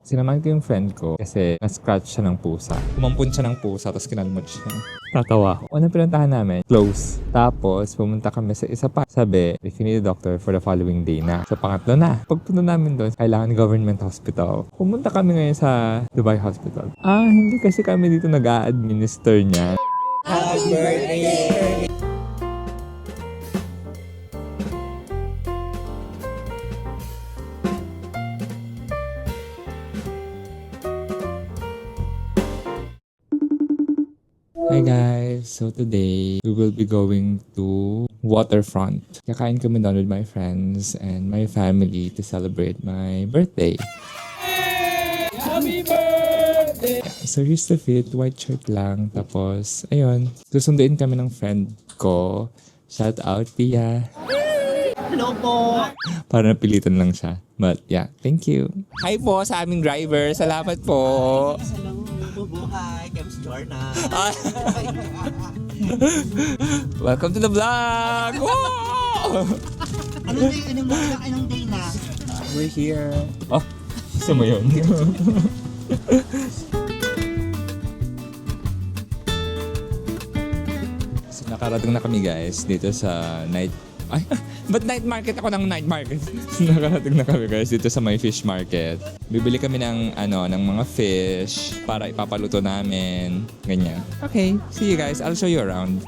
Sinamahan ko yung friend ko kasi na-scratch siya ng pusa. Kumampun siya ng pusa tapos kinalmot siya. Tatawa ako. Unang pinuntahan namin, close. Tapos pumunta kami sa isa pa. Sabi, if you need a doctor for the following day na. So pangatlo na. Pagpunta namin doon, kailangan government hospital. Pumunta kami ngayon sa Dubai Hospital. Hindi kasi kami dito nag-a-administer niya. Happy birthday! Hi guys! So today, we will be going to Waterfront. Kakain kami doon with my friends and my family to celebrate my birthday. Happy birthday! So here's the fit, white shirt lang. Tapos, ayun, susunduin kami ng friend ko. Shout out, Pia. Hello po! Para napilitan lang siya. But yeah, thank you. Hi po sa aming driver. Salamat po. Bubuhay, Kems Jorna. Welcome to the vlog! Wow! Anong day na? We're here. Oh, gusto mo yun? So, nakarating na kami guys dito sa night... Ay, ba't night market ako ng night market? Nakarating na kami guys dito sa may fish market. Bibili kami ng mga fish para ipapaluto namin. Ganyan. Okay, see you guys. I'll show you around.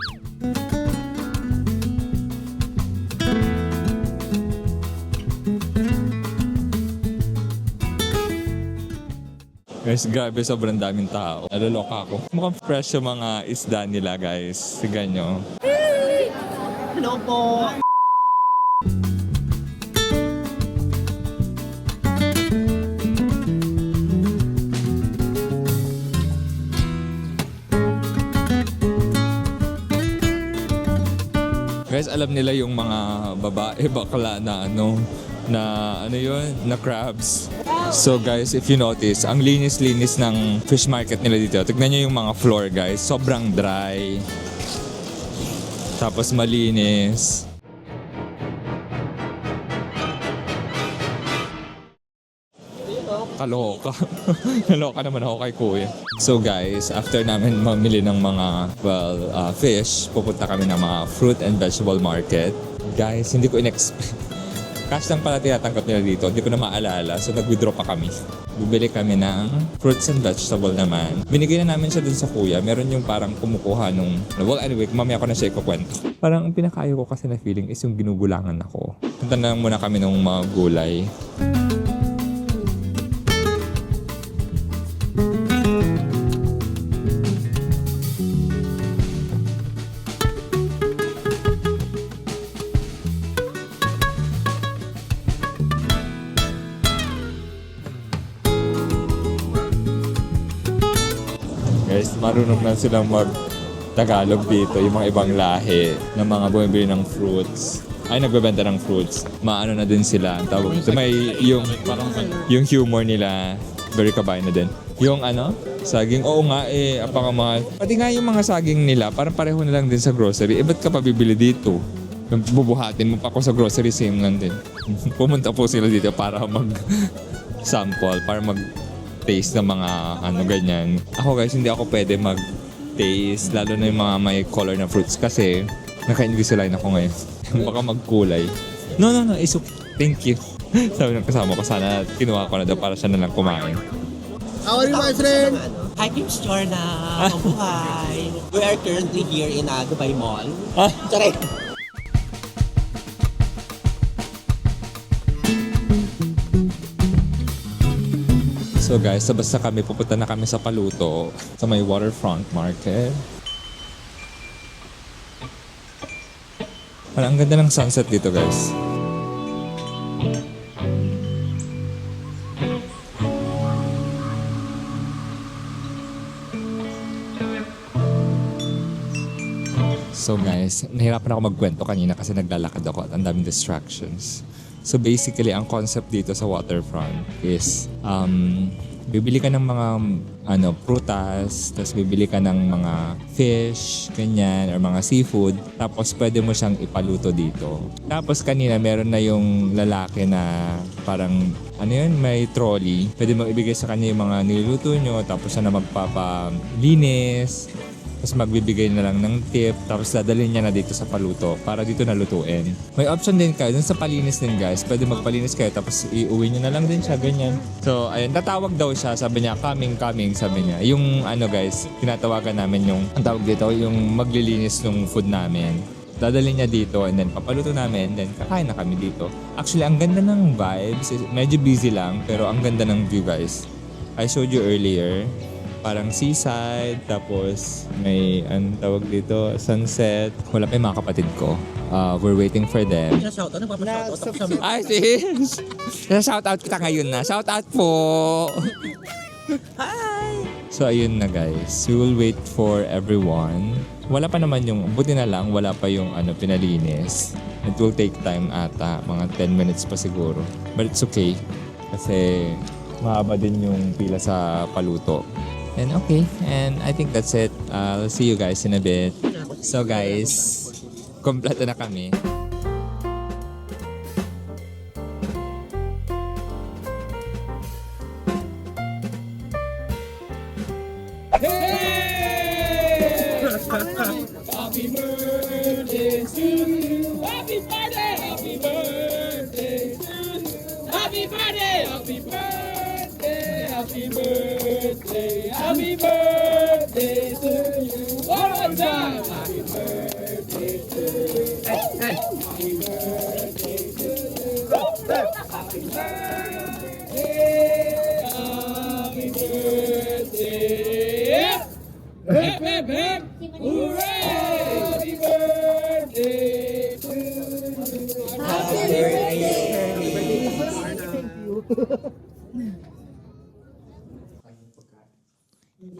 Guys, grabe, sobrang daming tao. Naloloka ako. Mukhang fresh yung mga isda nila, guys. Sigan nyo. Hello po! Guys, alam nila yung mga babae bakla na na crabs. So guys, if you notice, ang linis-linis ng fish market nila dito. Tignan nyo yung mga floor guys, sobrang dry. Tapos malinis. Kaloka. Naloka naman ako kay kuya. So guys, after namin mamili ng mga, fish, pupunta kami ng mga fruit and vegetable market. Guys, hindi ko in-expect. Cash lang pala tinatanggap nila dito. Hindi ko na maalala. So nag-withdraw pa kami. Bibili kami ng fruits and vegetable naman. Binigay na namin siya dun sa kuya. Meron yung parang kumukuha nung... Well, anyway, mamaya ko na siya ikukwento. Parang ang pinakayo ko kasi na feeling is yung ginugulangan ako. Punta na muna kami ng mga gulay. Guys, marunong na silang mag-Tagalog dito, yung mga ibang lahi ng mga bumibili ng fruits. Ay, nagbebenta ng fruits. Maano na din sila. Tawag, may yung humor nila, very kabayan na din. Yung saging, oo nga apakamahal. Pati nga yung mga saging nila, parang pareho na lang din sa grocery. Ba't ka pa bibili dito? Bubuhatin mo pa ako sa grocery, same lang din. Pumunta po sila dito para mag-sample, para taste ng mga ganyan. Ako guys, hindi ako pwede mag-taste, lalo na yung mga may color na fruits kasi naka-Invisalign ako ngayon. Baka magkulay. No, it's okay. Thank you. Sabi ng kasama ko, sana kinuha ko na daw para siya na lang kumain. How are you, my friend? Hi, Kems Jorna. Mabuhay. We are currently here in Dubai Mall. Charay! So guys, basta kami, pupunta na kami sa Paluto, sa may Waterfront Market. Ang ganda ng sunset dito guys. So guys, nahirapan ako magkwento kanina kasi naglalakad ako at ang daming distractions. So basically, ang concept dito sa Waterfront is Bibili ka ng mga prutas, tapos bibili ka ng mga fish, ganyan, or mga seafood. Tapos pwede mo siyang ipaluto dito. Tapos kanina meron na yung lalaki na parang may trolley. Pwede mo ibigay sa kanya yung mga niluluto nyo, tapos siya na magpapalinis. Tapos magbibigay na lang ng tip, tapos dadalhin niya na dito sa paluto para dito nalutuin. May option din kayo dun sa palinis din guys. Pwede magpalinis kayo tapos iuwi niyo na lang din siya, ganyan. So ayun, tatawag daw siya, sabi niya coming, sabi niya. Yung guys, tinatawagan namin yung, ang tawag dito, yung maglilinis ng food namin. Dadalhin niya dito and then papaluto namin, then kakain na kami dito. Actually, ang ganda ng vibes. Medyo busy lang, pero ang ganda ng view guys. I showed you earlier. Parang seaside, tapos may, tawag dito, sunset. Wala pa yung mga kapatid ko. We're waiting for them. Shoutout, nagpapashoutout. Ay, sis! Shoutout kita ngayon na. Shoutout po! Hi! So, ayun na guys. We will wait for everyone. Wala pa naman yung, buti na lang, wala pa yung pinalinis. It will take time ata. Mga 10 minutes pa siguro. But it's okay. Kasi mahaba din yung pila sa paluto. And okay, and I think that's it. I'll see you guys in a bit. So guys, kompleto na kami. Happy birthday to you. Happy birthday. Happy birthday to you. Happy birthday. Happy birthday. Happy birthday. Happy birthday to you. One more time. Happy birthday to you. Happy birthday to you. Happy birthday. Happy birthday. Hip, hip, hip. Hooray! Happy birthday to you. Happy birthday!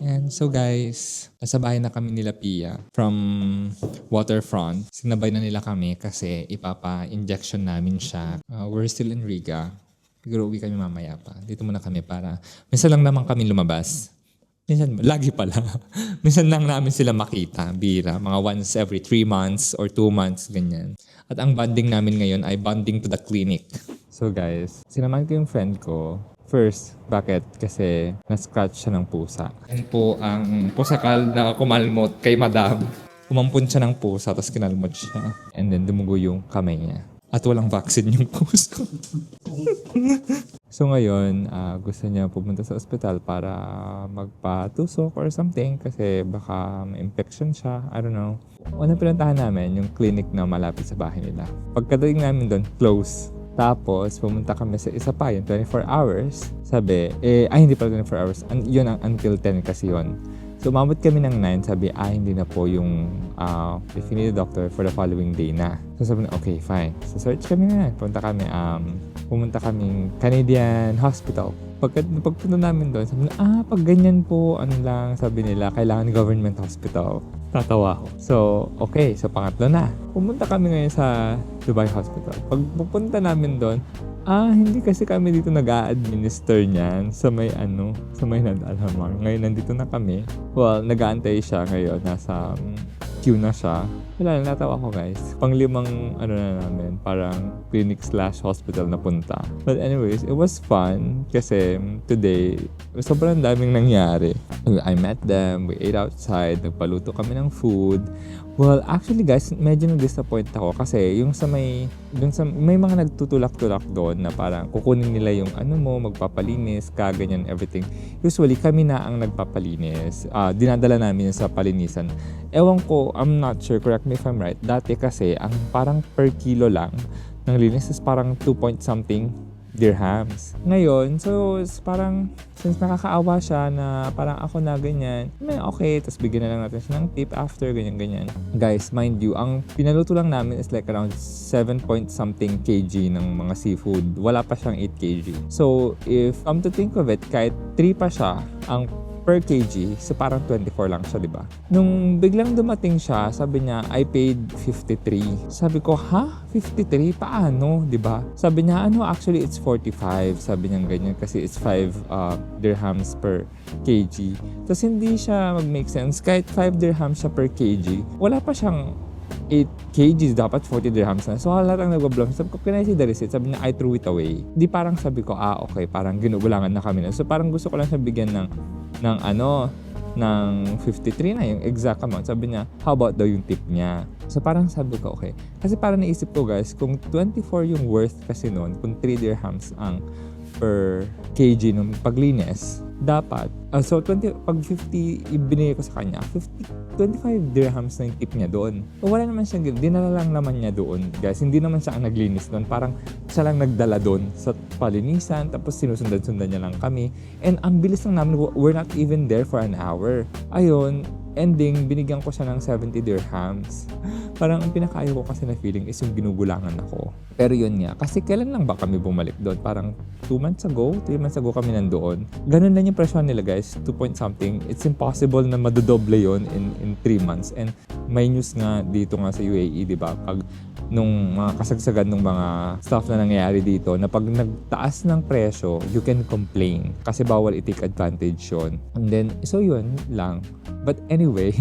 And so guys, nasa bahay na kami nila Pia from Waterfront. Sinabay na nila kami kasi ipapa-injection namin siya. We're still in Riga. Siguro uwi kami mamaya pa. Dito muna kami para minsan lang naman kami lumabas. Minsan, lagi pala. Minsan lang namin sila makita, bira. Mga once every 3 months or 2 months, ganyan. At ang bonding namin ngayon ay bonding to the clinic. So guys, sinamahan ko yung friend ko. First, bakit? Kasi na-scratch siya ng pusa. Yan po ang pusakal na kumalmot kay madam. Umampun siya ng pusa, tapos kinalmot siya. And then dumugo yung kamay niya. At walang vaccine yung pusa. So ngayon, gusto niya pumunta sa ospital para magpatusok or something kasi baka may infection siya. I don't know. Una pinuntahan namin yung clinic na malapit sa bahay nila. Pagkadating namin doon, close. Tapos, pumunta kami sa isa pa, yung 24 hours. Sabi, hindi pala 24 hours. Yun ang until 10 kasi yun. So, umabot kami ng 9. Sabi, hindi na po yung if you need a doctor for the following day na. So, sabi na, okay, fine. So, search kami na. Pumunta kami Canadian Hospital. Pagpunta namin doon, sabi na, pag ganyan po, sabi nila, kailangan government hospital. Tatawa ako. So, okay. So, pangatlo na. Pumunta kami ngayon sa Dubai Hospital. Pag pupunta namin doon, hindi kasi kami dito nag-a-administer niyan sa may Nadalhamar. Ngayon, nandito na kami. Well, nag-aantay siya ngayon. Nasa queue na siya. Wala, natawa ko guys. Pang-limang na namin, parang clinic/hospital na punta. But anyways, it was fun kasi today, sobrang daming nangyari. I met them, we ate outside, nagpaluto kami ng food. Well, actually guys, medyo nag-disappoint ako kasi yung may mga nagtutulak-tulak doon na parang kukunin nila yung magpapalinis, ganyan, everything. Usually, kami na ang nagpapalinis. Dinadala namin sa palinisan. Ewan ko, I'm not sure, correct me if I'm right. Dati kasi, ang parang per kilo lang ng linis is parang 2 point something dirhams. Ngayon, so parang since nakakaawa siya na parang ako na ganyan, okay, tapos bigyan na lang natin siya ng tip after, ganyan. Guys, mind you, ang pinaluto lang namin is like around 7 point something kg ng mga seafood. Wala pa siyang 8 kg. So, if come to think of it, kahit 3 pa siya, ang per kg. So parang 24 lang siya, di ba? Nung biglang dumating siya, sabi niya, I paid 53. Sabi ko, ha? 53? Paano? Di ba? Sabi niya, ano, actually it's 45. Sabi niya ganyan kasi it's 5 dirhams per kg. Tapos hindi siya mag-make sense. Kahit 5 dirhams siya per kg, wala pa siyang 8 kgs, dapat 40 dirhams na. So, lahat ang nagbablog. Sabi ko, can I see the receipt? Sabi niya, I threw it away. Di parang sabi ko, okay, parang ginugulangan na kami na. So, parang gusto ko lang siya bigyan ng 53 na yung exact amount. Sabi niya, how about daw yung tip niya? So, parang sabi ko, okay. Kasi parang naisip ko, guys, kung 24 yung worth kasi noon, kung 3 dirhams ang per kg nung paglinis, dapat, so 20, pag 50 ibinigay ko sa kanya, 25 dirhams na yung tip niya doon. O wala naman siyang, dinala lang naman niya doon, guys. Hindi naman siya ang naglinis doon. Parang siya lang nagdala doon sa palinisan, tapos sinusundan-sundan niya lang kami. And ang bilis lang namin, we're not even there for an hour. Ayun, ending, binigyan ko siya ng 70 dirhams. Parang ang pinakayo ko kasi na feeling is yung ginugulangan ako. Pero yun nga, kasi kailan lang ba kami bumalik doon? Parang 2 months ago, 3 months ago kami nandoon. Ganun lang yung presyo nila, guys, 2 point something. It's impossible na madodoble yun in 3 months. And may news nga dito nga sa UAE, di ba? Pag nung mga kasagsagan ng mga stuff na nangyayari dito, na pag nagtaas ng presyo, you can complain. Kasi bawal i-take advantage yun. And then, so yun lang. But anyway,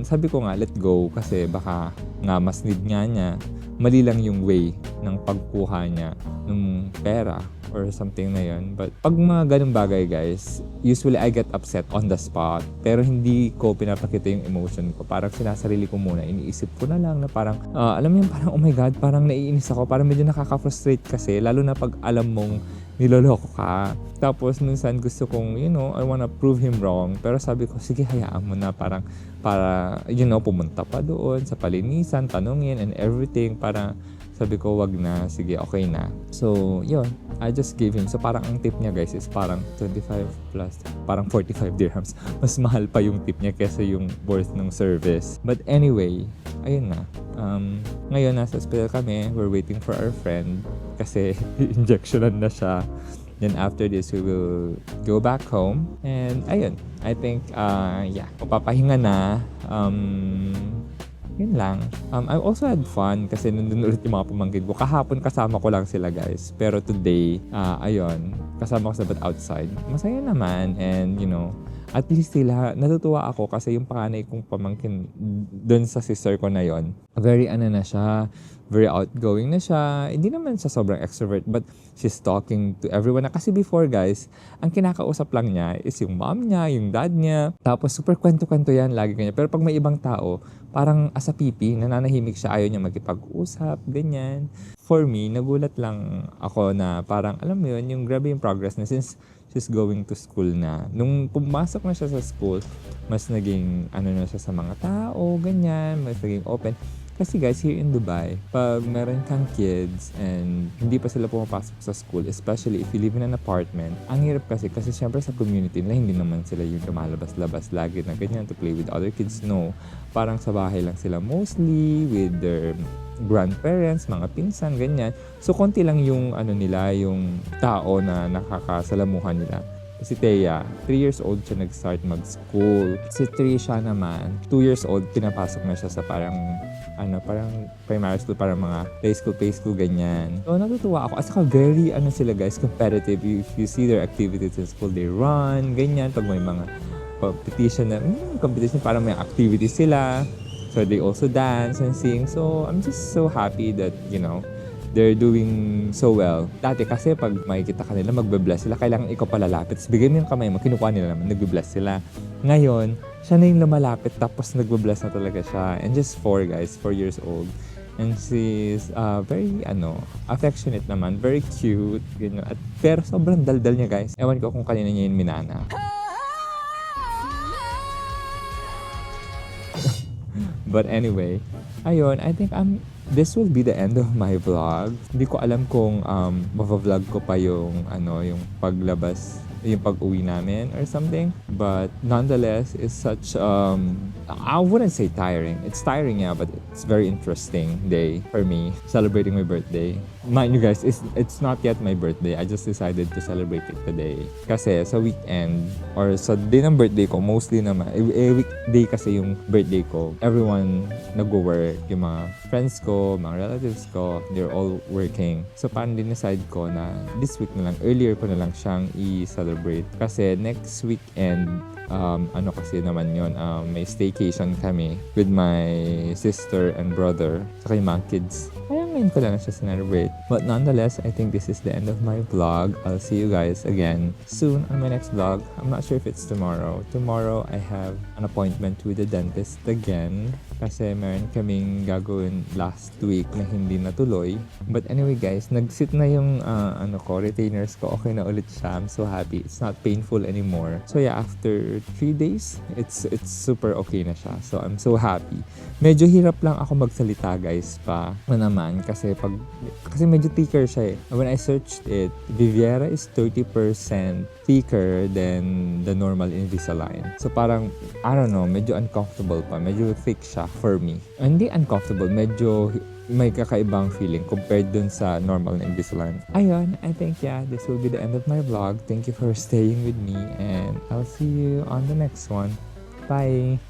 sabi ko nga, let go. Kasi baka nga mas need nga niya. Mali lang yung way ng pagkuha niya ng pera or something na yun. But pag mga ganung bagay, guys, usually I get upset on the spot. Pero hindi ko pinapakita yung emotion ko. Parang sinasarili ko muna. Iniisip ko na lang na parang, alam mo yun, parang oh my God, parang naiinis ako. Parang medyo nakaka-frustrate kasi. Lalo na pag alam mong niloloko ka. Tapos minsan gusto kong, I wanna prove him wrong. Pero sabi ko, sige, hayaan mo na. Parang, para, pumunta pa doon sa palinisan, tanungin and everything. Para sabi ko, wag na. Sige, okay na. So, yun. I just gave him. So, parang ang tip niya, guys, is parang 25 plus, parang 45 dirhams. Mas mahal pa yung tip niya kesa yung worth ng service. But anyway, ayun na. Ngayon, nasa hospital kami. We're waiting for our friend kasi injectionan na siya. Then after this, we will go back home. And ayun, I think, mapapahinga na. Yun lang. I also had fun kasi nandun ulit yung mga pamangkin ko. Kahapon kasama ko lang sila, guys. Pero today, ayun, kasama ko sa outside. Masaya naman and, at least sila, natutuwa ako kasi yung panganay kong pamangkin dun sa sister ko na yon, very na siya, very outgoing na siya. Hindi naman siya sobrang extrovert but she's talking to everyone na kasi before, guys, ang kinakausap lang niya is yung mom niya, yung dad niya. Tapos super kwento-kwento yan, lagi kanya. Pero pag may ibang tao, parang asa pipi, nananahimik siya, ayaw niya makipag-usap, ganyan. For me, nagulat lang ako na parang, alam mo yun, yung grabe yung progress na since she's going to school na. Nung pumasok na siya sa school, mas naging na siya sa mga tao, ganyan, mas naging open. Kasi guys, here in Dubai, pag meron kang kids and hindi pa sila pumapasok sa school, especially if you live in an apartment, ang hirap kasi syempre sa community nila, hindi naman sila yung lumalabas-labas lagi na ganyan to play with other kids. No, parang sa bahay lang sila mostly with their grandparents, mga pinsan, ganyan. So, konti lang yung nila, yung tao na nakakasalamuhan nila. Si Thea, 3 years old siya nag-start mag-school. Si Trisha naman, 2 years old, pinapasok na siya sa parang primary school, parang mga play school, ganyan. So, natutuwa ako. At saka very, sila guys, competitive. If you see their activities in school, they run, ganyan. Pag may mga competition parang may activities sila. So, they also dance and sing. So, I'm just so happy that, they're doing so well. Dati kasi pag makikita ka nila, magbe-bless sila, kailangan ikaw palalapit. Tapos bigyan mo yung kamay mo, kinukuha nila naman, nagbe-bless sila. Ngayon, siya na yung lumalapit, tapos nagbe-bless na talaga siya. And just 4 guys, 4 years old. And she's very, affectionate naman, very cute, ganyan. Pero sobrang daldal niya, guys. Ewan ko kung kanina niya yung minana. But anyway, ayun, I think this will be the end of my vlog. Hindi ko alam kung mava-vlog ko pa yung yung paglabas yung pag-uwi namin or something. But nonetheless, it's such, I wouldn't say tiring. It's tiring, yeah, but it's very interesting day for me, celebrating my birthday. Mind you guys, it's not yet my birthday. I just decided to celebrate it today. Kasi sa weekend, or sa day ng birthday ko, mostly naman, weekday kasi yung birthday ko, everyone nag-work. Yung mga friends ko, mga relatives ko, they're all working. So parang din-decide ko na this week na lang, earlier ko na lang siyang i-celebrate. Kasi next weekend, ano kasi naman yun, may staycation kami with my sister and brother, saka yung mga kids. Kaya ngayon ko lang siya celebrate. But nonetheless, I think this is the end of my vlog. I'll see you guys again soon on my next vlog. I'm not sure if it's tomorrow. Tomorrow, I have an appointment with the dentist again. Kasi meron kaming gagawin last week na hindi natuloy. But anyway guys, nag-sit na yung retainers ko. Okay na ulit siya. I'm so happy. It's not painful anymore. So yeah, after 3 days, it's super okay na siya. So I'm so happy. Medyo hirap lang ako magsalita guys pa naman kasi medyo thicker siya eh. When I searched it, Viviera is 30% thicker than the normal Invisalign. So parang, I don't know, medyo uncomfortable pa. Medyo thick siya for me. Hindi uncomfortable, medyo may kakaibang feeling compared dun sa normal na Invisalign. Ayun, I think yeah, this will be the end of my vlog. Thank you for staying with me and I'll see you on the next one. Bye!